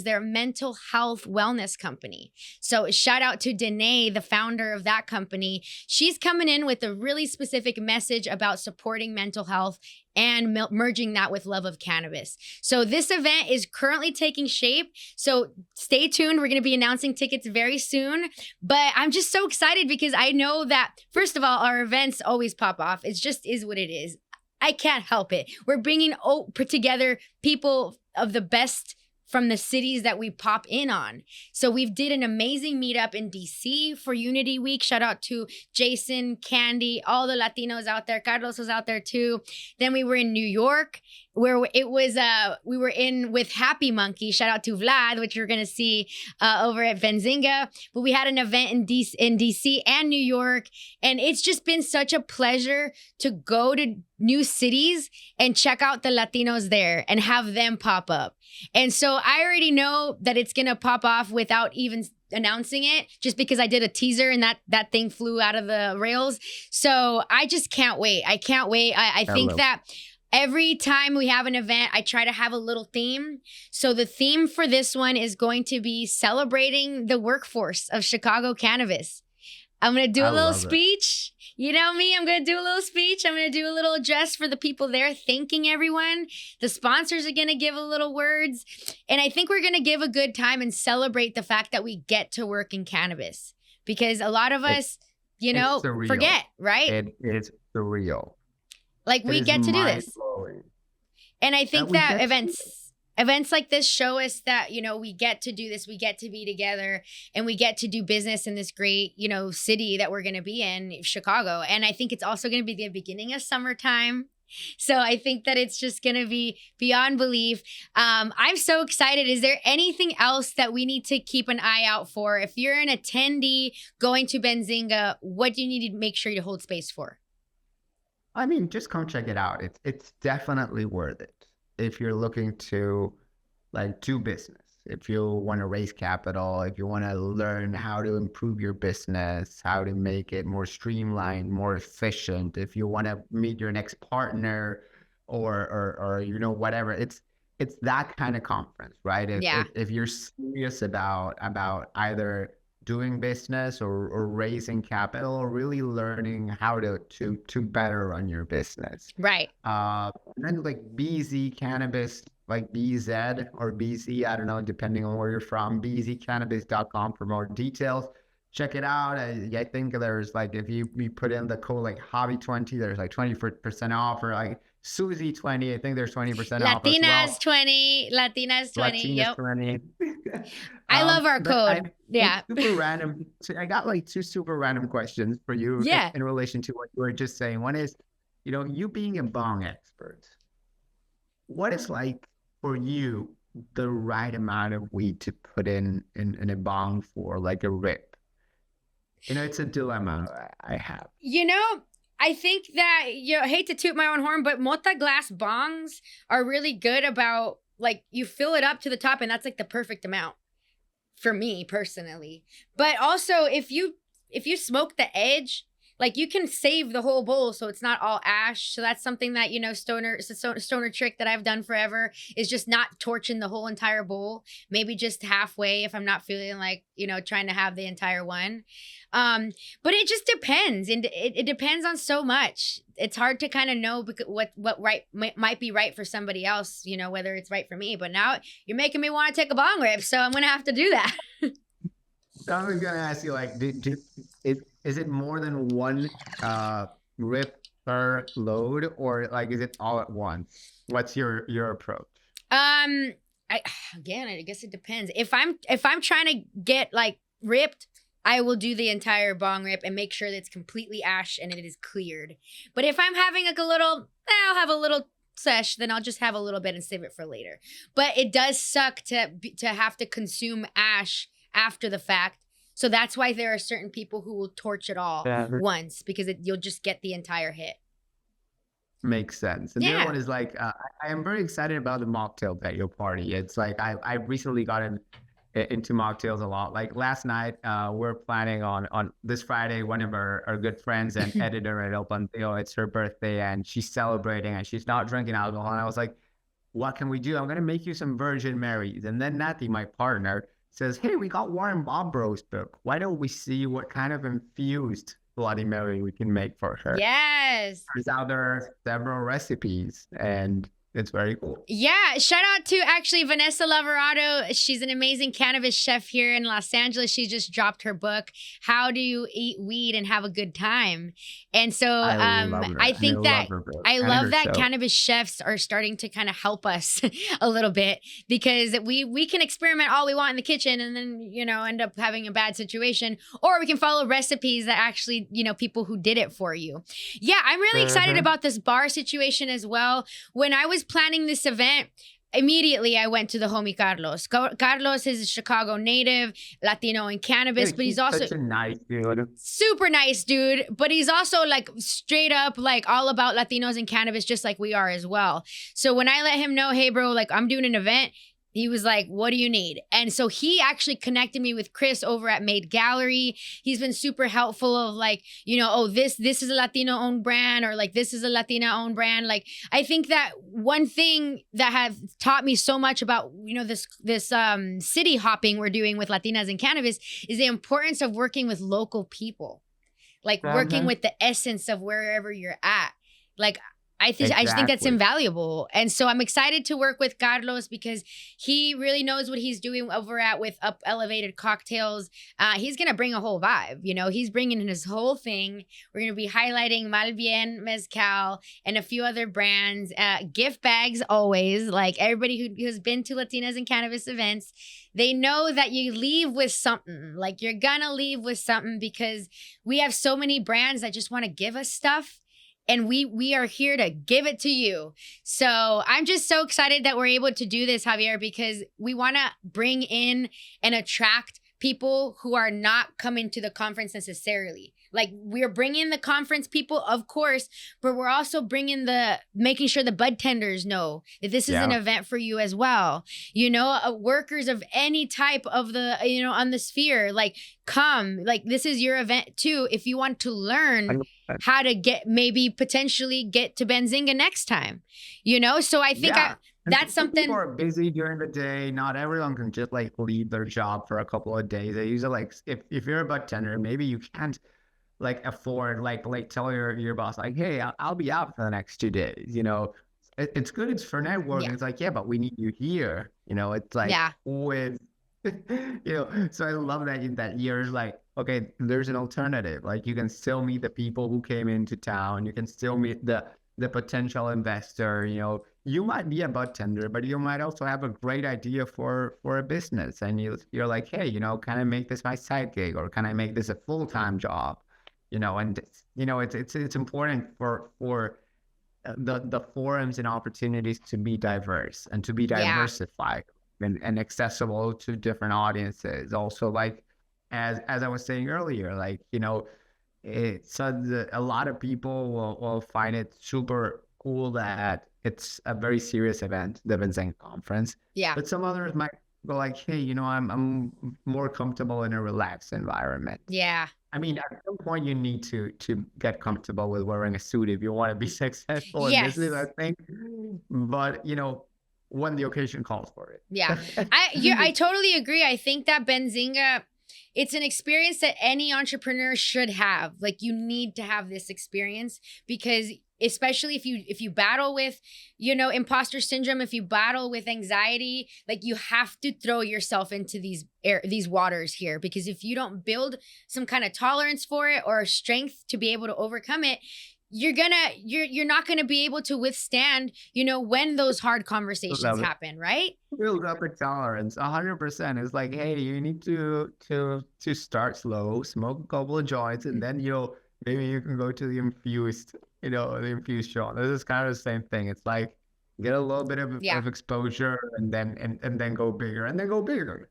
They're a mental health wellness company. So shout out to Danae, the founder of that company. She's coming in with a really specific message about supporting mental health and merging that with love of cannabis. So this event is currently taking shape. So stay tuned. We're going to be announcing tickets very soon. But I'm just so excited because I know that, first of all, our events always pop off. It just is what it is. I can't help it. We're bringing put together people of the best from the cities that we pop in on. So we've did an amazing meetup in DC for Unity Week. Shout out to Jason, Candy, all the Latinos out there. Carlos was out there too. Then we were in New York where it was we were in with Happy Monkey. Shout out to Vlad, which you're gonna see over at Benzinga. But we had an event in DC and New York, and it's just been such a pleasure to go to new cities and check out the Latinos there and have them pop up. And so I already know that it's gonna pop off without even announcing it, just because I did a teaser and that thing flew out of the rails. So I just can't wait. I can't wait. I think Hello. that every time we have an event, I try to have a little theme. So the theme for this one is going to be celebrating the workforce of Chicago cannabis. I'm going to do I a little love it. speech. You know me, I'm going to do a little speech. I'm going to do a little address for the people there, thanking everyone. The sponsors are going to give a little words. And I think we're going to give a good time and celebrate the fact that we get to work in cannabis. Because a lot of us, It's surreal. forget, right? It is surreal. Like It we is get to do this. mind-blowing. And I think we that get to events like this show us that, we get to do this, we get to be together, and we get to do business in this great, city that we're going to be in, Chicago. And I think it's also going to be the beginning of summertime. So I think that it's just going to be beyond belief. I'm so excited. Is there anything else that we need to keep an eye out for? If you're an attendee going to Benzinga, what do you need to make sure you hold space for? I mean, just come check it out. It's definitely worth it if you're looking to like do business. If you want to raise capital, if you want to learn how to improve your business, how to make it more streamlined, more efficient, if you want to meet your next partner or whatever. it's that kind of conference, right? Yeah. If you're serious about either doing business or raising capital or really learning how to better run your business. Right. And then like BZ Cannabis, like BZ or BZ, I don't know, depending on where you're from, bzcannabis.com for more details. Check it out. I think there's like, if you put in the code like Hobby20, there's like 20% off, or like Susie20, I think there's 20% off as well. Latinas 20. Latinas Yep. 20. I love our code. Yeah. Super random. So I got like two super random questions for you in relation to what you were just saying. One is, you being a bong expert, what is like for you the right amount of weed to put in a bong for like a rip? It's a dilemma I have. I think that, I hate to toot my own horn, but Mota glass bongs are really good about, like, you fill it up to the top and that's like the perfect amount for me personally. But also if you smoke the edge, like, you can save the whole bowl so it's not all ash. So that's something that, it's a stoner trick that I've done forever, is just not torching the whole entire bowl. Maybe just halfway if I'm not feeling like, trying to have the entire one. But it just depends. And it depends on so much. It's hard to kind of know what might be right for somebody else, whether it's right for me. But now you're making me want to take a bong rip. So I'm going to have to do that. So I was gonna ask you, like, is it more than one rip per load, or like is it all at once? What's your approach? I guess it depends. If I'm trying to get like ripped, I will do the entire bong rip and make sure that it's completely ash and it is cleared. But if I'm having like I'll have a little sesh, then I'll just have a little bit and save it for later. But it does suck to have to consume ash after the fact. So that's why there are certain people who will torch it all once, because you'll just get the entire hit. Makes sense. And the other one is like, I am very excited about the mocktail patio party. It's like, I recently got into mocktails a lot. Like last night, we're planning on this Friday, one of our good friends and editor at Planteo, it's her birthday and she's celebrating and she's not drinking alcohol. And I was like, what can we do? I'm going to make you some Virgin Marys. And then Natty, my partner, says, hey, we got Warren Bob Bros book. Why don't we see what kind of infused Bloody Mary we can make for her? Yes. Turns out there are several recipes, and it's very cool. Yeah. Shout out to actually Vanessa Lavorado. She's an amazing cannabis chef here in Los Angeles. She just dropped her book, How Do You Eat Weed and Have a Good Time? And so I think that I love that cannabis chefs are starting to kind of help us a little bit, because we can experiment all we want in the kitchen and then, end up having a bad situation, or we can follow recipes that actually, people who did it for you. Yeah. I'm really excited about this bar situation as well. When I was planning this event, immediately I went to the homie Carlos. Carlos is a Chicago native, Latino in cannabis, but he's also such a nice dude. Super nice dude, but he's also like straight up like all about Latinos and cannabis, just like we are as well. So when I let him know, hey bro, like I'm doing an event, he was like, what do you need? And so he actually connected me with Chris over at Made Gallery. He's been super helpful of like, this is a Latino owned brand, or like this is a Latina owned brand. Like, I think that one thing that has taught me so much about, this city hopping we're doing with Latinas and cannabis is the importance of working with local people, like working with the essence of wherever you're at. Like, I just think that's invaluable. And so I'm excited to work with Carlos because he really knows what he's doing over at with Up Elevated Cocktails. He's going to bring a whole vibe. He's bringing in his whole thing. We're going to be highlighting Malbien, Mezcal, and a few other brands. Gift bags always. Like everybody who has been to Latinas and cannabis events, they know that you leave with something. Like you're going to leave with something, because we have so many brands that just want to give us stuff. And we are here to give it to you. So I'm just so excited that we're able to do this, Javier, because we want to bring in and attract people who are not coming to the conference necessarily. Like we're bringing the conference people, of course, but we're also making sure the bud tenders know that this is an event for you as well. Workers of any type of the, on the sphere, like come, like this is your event too. If you want to learn how to potentially get to Benzinga next time, so I think And That's some people something. are busy during the day. Not everyone can just like leave their job for a couple of days. They usually like if you're a bartender, maybe you can't like afford like tell your boss like, hey, I'll be out for the next 2 days. It's good. It's for networking. Yeah. It's like, yeah, but we need you here. It's like Yeah. with So I love that you're like, okay, there's an alternative. Like you can still meet the people who came into town. You can still meet the potential investor. You might be a bartender, but you might also have a great idea for a business, and you're like, hey, can I make this my side gig, or can I make this a full-time job? And it's important for the forums and opportunities to be diverse and to be Yeah. diversified and accessible to different audiences. Also, like as I was saying earlier, like it's a lot of people will find it super cool that it's a very serious event, the Benzinga conference, Yeah. but some others might go like, hey, I'm more comfortable in a relaxed environment. Yeah. I mean, at some point you need to get comfortable with wearing a suit if you want to be successful in business, I Yes. think. But when the occasion calls for Yeah. it. I totally agree. I think that Benzinga, it's an experience that any entrepreneur should have. Like you need to have this experience because especially if you battle with, imposter syndrome, if you battle with anxiety, like you have to throw yourself into these waters here, because if you don't build some kind of tolerance for it or strength to be able to overcome it, you're not gonna be able to withstand, when those hard conversations Love it. happen, right? Build up a tolerance, 100%. It's like, hey, you need to start slow, smoke a couple of joints, and then maybe you can go to the infused shot. This is kind of the same thing. It's like get a little bit Yeah, of exposure, and then go bigger, and then go bigger. Right?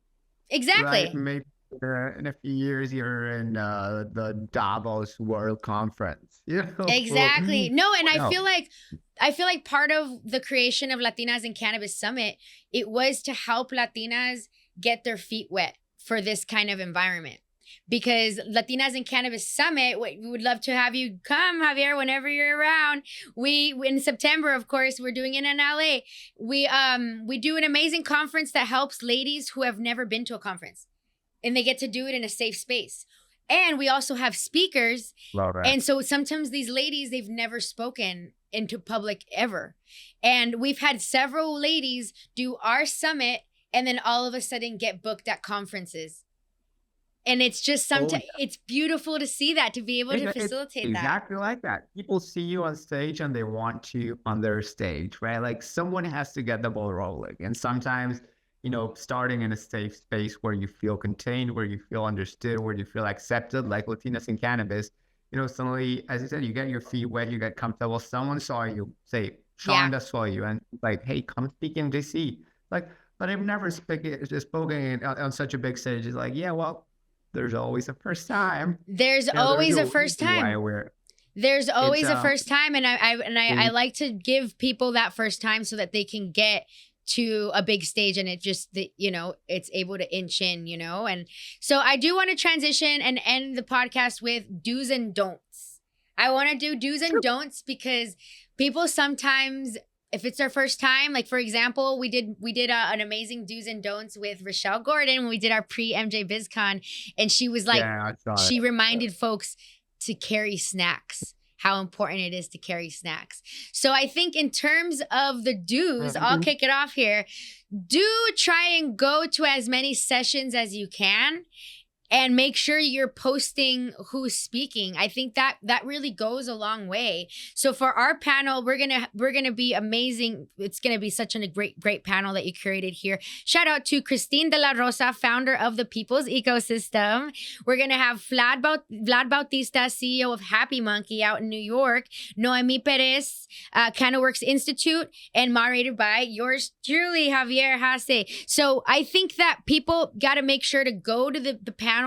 exactly. Maybe in a few years you're in the Davos World Conference. Exactly. No, and I No. feel like part of the creation of Latinas in Cannabis Summit, it was to help Latinas get their feet wet for this kind of environment. Because Latinas in Cannabis Summit, we would love to have you come, Javier, whenever you're around. We in September, of course, we're doing it in LA. We do an amazing conference that helps ladies who have never been to a conference, and they get to do it in a safe space. And we also have speakers. Love that. And so sometimes these ladies, they've never spoken into public ever. And we've had several ladies do our summit and then all of a sudden get booked at conferences. And it's just it's beautiful to see that, to be able to facilitate that. Exactly like that. People see you on stage and they want you on their stage, right? Like someone has to get the ball rolling. And sometimes, starting in a safe space where you feel contained, where you feel understood, where you feel accepted, like Latinas in Cannabis, suddenly, as you said, you get your feet wet, you get comfortable. Someone saw you, say, Shonda saw you, and like, hey, come speak in DC. Like, but I've never spoken on such a big stage. It's like, yeah, well, there's always a first time. There's always a first time. There's always a first time, and I like to give people that first time so that they can get to a big stage, and it just it's able to inch in, and so I do want to transition and end the podcast with do's and don'ts. I want to do do's and don'ts because people sometimes, if it's their first time, like for example, we did an amazing do's and don'ts with Rochelle Gordon when we did our pre-MJ BizCon, and she was like, she reminded folks to carry snacks, how important it is to carry snacks. So I think in terms of the do's, I'll kick it off here. Do try and go to as many sessions as you can. And make sure you're posting who's speaking. I think that really goes a long way. So for our panel, we're gonna be amazing. It's gonna be such a great panel that you curated here. Shout out to Christine De La Rosa, founder of the People's Ecosystem. We're gonna have Vlad Bautista, CEO of Happy Monkey out in New York. Noemi Perez, CannaWorks Institute, and moderated by yours truly, Javier Hasse. So I think that people got to make sure to go to the panel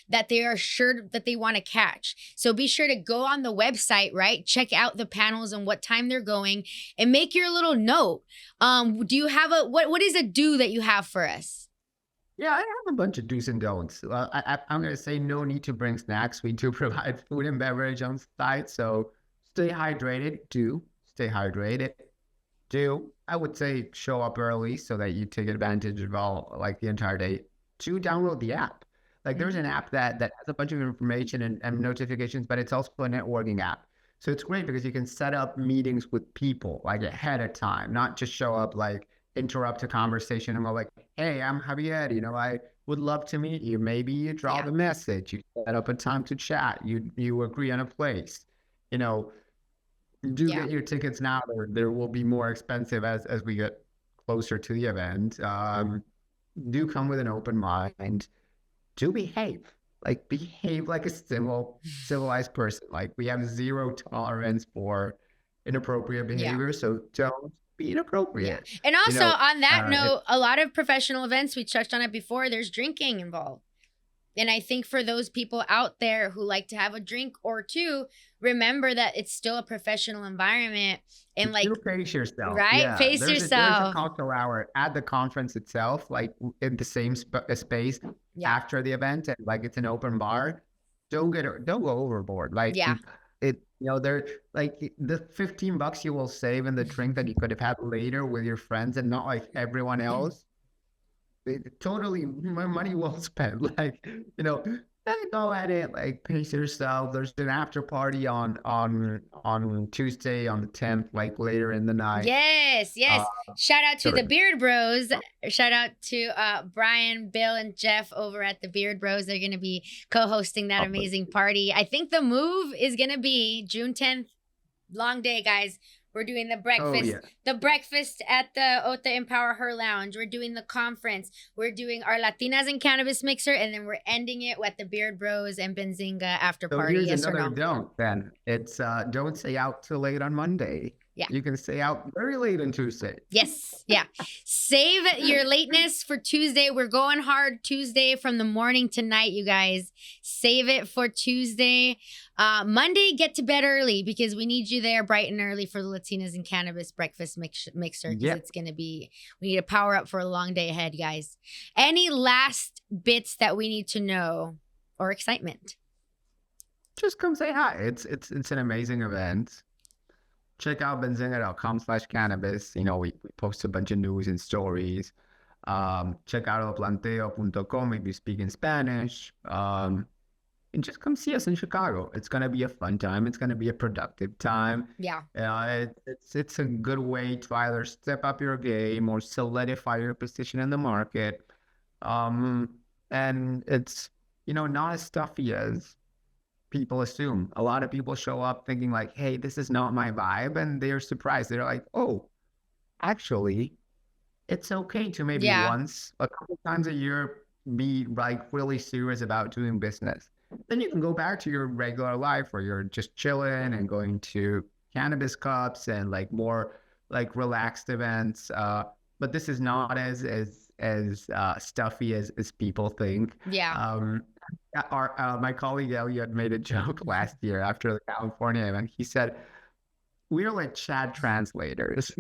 that they are sure that they want to catch. So be sure to go on the website, right? Check out the panels and what time they're going, and make your little note. Do you have what is a do that you have for us? Yeah, I have a bunch of do's and don'ts. I'm going to say no need to bring snacks. We do provide food and beverage on site. So stay hydrated. Do stay hydrated. Do I would say show up early so that you take advantage of all like the entire day. To download the app. Like there's an app that has a bunch of information and notifications, but it's also a networking app. So it's great because you can set up meetings with people like ahead of time, not just show up like interrupt a conversation and go like, hey, I'm Javier, I would love to meet you. Maybe you drop Yeah. a message, you set up a time to chat, you agree on a place, you know, do Yeah. get your tickets now. There will be more expensive as we get closer to the event. Do come with an open mind. Do behave like a civilized person. Like we have zero tolerance for inappropriate Yeah. behavior, so don't be Yeah. inappropriate. And also on that And note, a lot of professional events, we touched on it before, there's drinking involved. And I think for those people out there who like to have a drink or two, remember that it's still a professional environment and like, you pace yourself. right? Yeah, Pace there's a yourself. cocktail hour at the conference itself, like in the same space Yeah. after the event, and like it's an open bar. Don't go overboard. Like Yeah. there like the $15 you will save in the drink that you could have had later with your friends and not like everyone else. Totally my money well spent. Like, go at it, like pace yourself. There's an after party on Tuesday on the 10th, like later in the night. Yes. Shout out to the Beard Bros. Shout out to Brian, Bill, and Jeff over at the Beard Bros. They're gonna be co-hosting that amazing party. I think the move is gonna be June 10th. Long day, guys. We're doing the breakfast, the breakfast at the Ota Empower Her Lounge. We're doing the conference. We're doing our Latinas and Cannabis Mixer, and then we're ending it with the Beard Bros and Benzinga after party. Here's yes another or no? don't. Then it's don't stay out too late on Monday. Yeah. You can stay out very late on Tuesday. Yes. Yeah. Save your lateness for Tuesday. We're going hard Tuesday from the morning to night, you guys. Save it for Tuesday. Monday, get to bed early because we need you there bright and early for the Latinas and Cannabis breakfast mixer. Because it's going to be, we need to power up for a long day ahead, guys. Any last bits that we need to know or excitement? Just come say hi. It's an amazing event. Check out benzinga.com/cannabis. We post a bunch of news and stories. Check out planteo.com if you speak in Spanish. And just come see us in Chicago. It's going to be a fun time. It's going to be a productive time. Yeah. It's a good way to either step up your game or solidify your position in the market. And it's, not as stuffy as people assume. A lot of people show up thinking like, hey, this is not my vibe. And they're surprised. They're like, oh, actually, it's okay to maybe once, a couple times a year, be like really serious about doing business. Then you can go back to your regular life where you're just chilling and going to cannabis cups and like more like relaxed events. But this is not as stuffy as people think. Yeah. My colleague Elliot made a joke last year after the California event. He said, "We're like chat translators."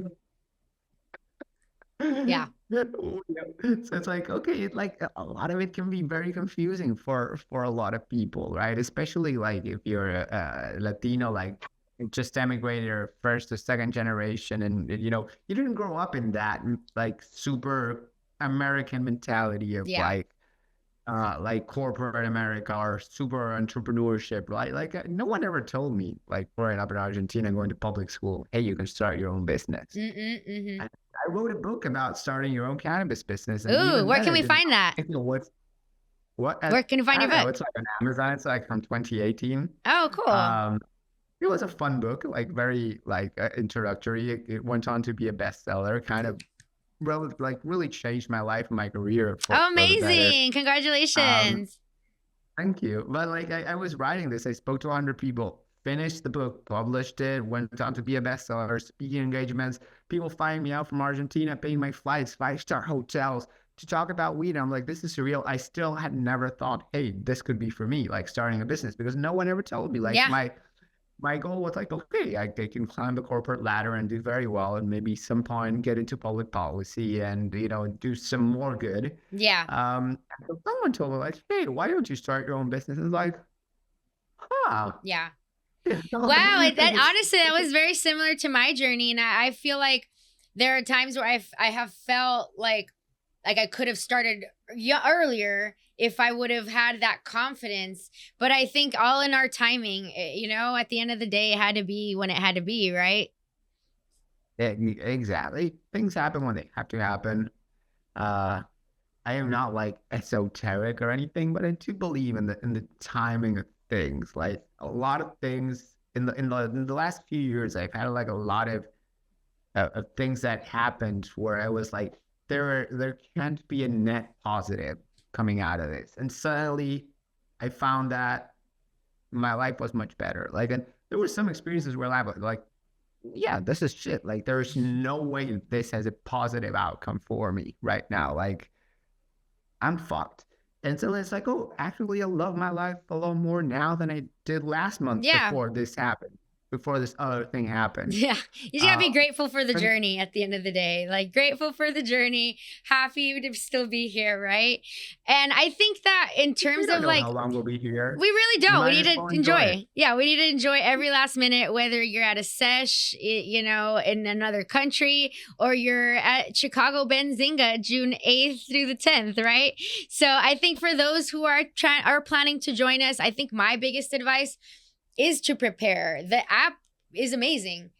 Yeah. So it's like, okay, like a lot of it can be very confusing for a lot of people, right? Especially like if you're a Latino, like just emigrated or first or second generation, and you didn't grow up in that like super American mentality of like corporate America or super entrepreneurship, right? Like no one ever told me, like growing up in Argentina, going to public school, hey, you can start your own business. I wrote a book about starting your own cannabis business. And ooh, where can we find that? What? Where can you find your book? It's like on Amazon. It's like from 2018. Oh, cool. It was a fun book, like very like introductory. It went on to be a bestseller, kind of really changed my life and my career. Amazing. Congratulations. Thank you. But like I was writing this, I spoke to 100 people, finished the book, published it, went on to be a bestseller, speaking engagements, people flying me out from Argentina, paying my flights, 5-star hotels to talk about weed. I'm like, this is surreal. I still had never thought, hey, this could be for me, like starting a business, because no one ever told me. Like my goal was like, okay, I can climb the corporate ladder and do very well, and maybe some point get into public policy and do some more good. Yeah. So someone told me like, hey, why don't you start your own business? And it's like, yeah. Wow, honestly, that was very similar to my journey, and I feel like there are times where I have felt like I could have started earlier if I would have had that confidence. But I think all in our timing, you know, at the end of the day, it had to be when it had to be, right? Yeah, exactly. Things happen when they have to happen. Uh, I am not like esoteric or anything, but I do believe in the timing of things. Like a lot of things in the last few years, I've had like a lot of things that happened where I was like, there can't be a net positive coming out of this, and suddenly I found that my life was much better. Like, and there were some experiences where I was like, yeah, this is shit. Like, there's no way this has a positive outcome for me right now. Like, I'm fucked. And so it's like, oh, actually, I love my life a lot more now than I did last month Yeah. before this happened, before this other thing happened. Yeah. You just gotta be grateful for the and- journey at the end of the day. Like, grateful for the journey, happy to still be here, right? And I think that in We terms don't of know like, how long we'll be here. we really don't. We Might need as to well enjoy. it. Yeah, we need to enjoy every last minute, whether you're at a sesh, you know, in another country, or you're at Chicago Benzinga, June 8th through the 10th, right? So I think for those who are planning to join us, I think my biggest advice is to prepare. The app is amazing.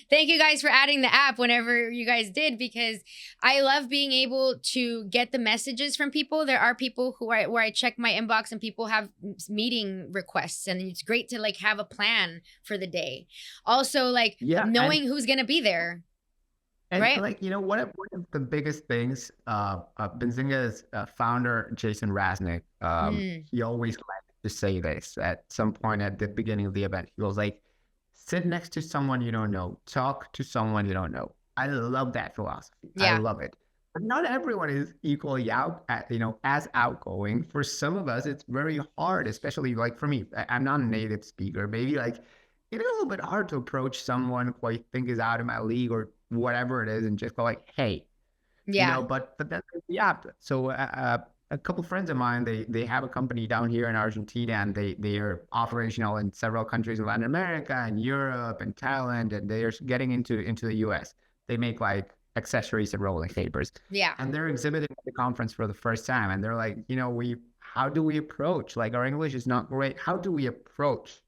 Thank you guys for adding the app whenever you guys did, because I love being able to get the messages from people. There are people where I check my inbox and people have meeting requests, and it's great to like have a plan for the day. Also, like knowing who's gonna be there. And right? like, you know, one of the biggest things, Benzinga's founder, Jason Rasnick, he always liked to say this at some point at the beginning of the event. He was like, sit next to someone you don't know, talk to someone you don't know. I love that philosophy. Yeah. I love it. But not everyone is equally as outgoing. For some of us, it's very hard, especially like for me. I'm not a native speaker. Maybe like it's a little bit hard to approach someone who I think is out of my league or whatever it is and just go like, hey, you know, but that's the app. So a couple friends of mine, they have a company down here in Argentina, and they are operational in several countries in Latin America and Europe and Thailand, and they are getting into the US. They make like accessories and rolling papers. Yeah. And they're exhibiting at the conference for the first time, and they're like, you know, how do we approach? Like, our English is not great. How do we approach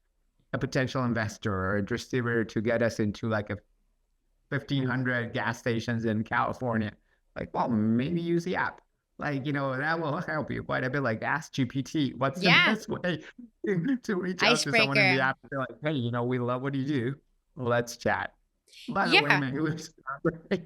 a potential investor or a distributor to get us into like a 1,500 gas stations in California? Like, well, maybe use the app. Like, you know, that will help you quite a bit. Like, ask GPT, what's the best way to reach out to someone in the app? They're like, hey, you know, we love what you do. Let's chat. By the way, my English is not great.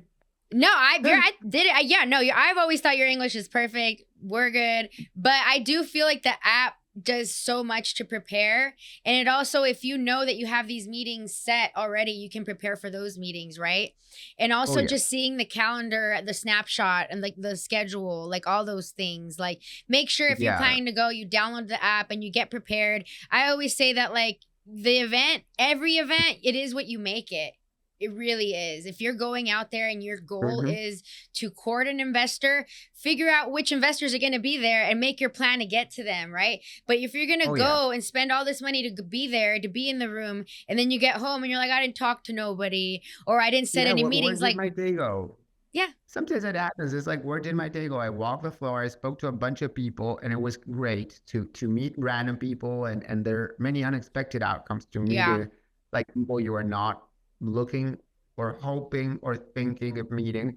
No, I did it. Yeah, no, I've always thought your English is perfect. We're good. But I do feel like the app does so much to prepare. And it also, if you know that you have these meetings set already, you can prepare for those meetings, right? And also just seeing the calendar, the snapshot, and like the schedule, like all those things. Like, make sure if you're planning to go, you download the app and you get prepared. I always say that like the event, every event, it is what you make it. It really is. If you're going out there and your goal is to court an investor, figure out which investors are going to be there and make your plan to get to them, right? But if you're going to go and spend all this money to be there, to be in the room, and then you get home and you're like, I didn't talk to nobody, or I didn't set any meetings. Where did my day go? Yeah. Sometimes it happens. It's like, where did my day go? I walked the floor. I spoke to a bunch of people, and it was great to meet random people, and there are many unexpected outcomes to meet like people you are not looking or hoping or thinking of meeting,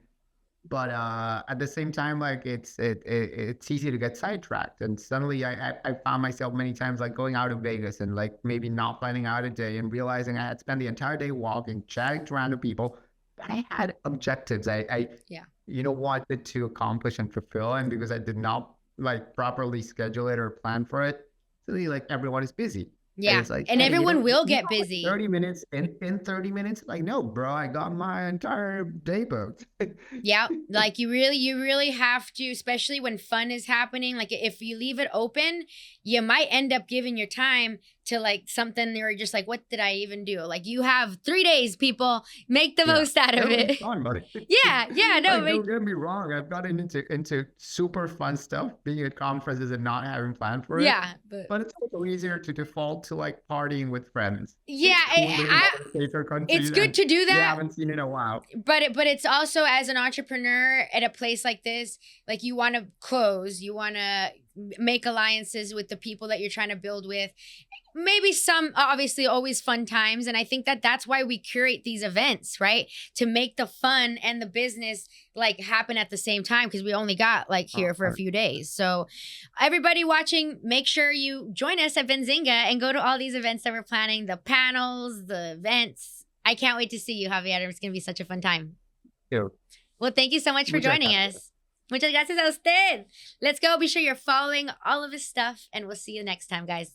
but at the same time, like it's easy to get sidetracked, and suddenly I found myself many times like going out of Vegas and like maybe not planning out a day and realizing I had spent the entire day walking, chatting to random people, but I had objectives I wanted to accomplish and fulfill, and because I did not like properly schedule it or plan for it, suddenly like everyone is busy. Yeah, and, like, and everyone will get busy. 30 minutes, in 30 minutes, like, no, bro, I got my entire day booked. Yeah, like you really have to, especially when fun is happening. Like if you leave it open, you might end up giving your time to like something you're just like, what did I even do? Like you have 3 days, people, make the most out of it. Fun, buddy. Yeah, no. Like, don't get me wrong. I've gotten into super fun stuff, being at conferences and not having planned for it. Yeah, but it's also easier to default to like partying with friends. Yeah, it's good to do that. You haven't seen in a while. But it's also, as an entrepreneur at a place like this, like you want to close, you want to make alliances with the people that you're trying to build with. Maybe some, obviously, always fun times. And I think that that's why we curate these events, right? To make the fun and the business like happen at the same time, because we only got like here for a few days. So everybody watching, make sure you join us at Benzinga and go to all these events that we're planning, the panels, the events. I can't wait to see you, Javier. It's going to be such a fun time. Yeah. Well, thank you so much for joining us. Muchas gracias a usted. Let's go. Be sure you're following all of his stuff, and we'll see you next time, guys.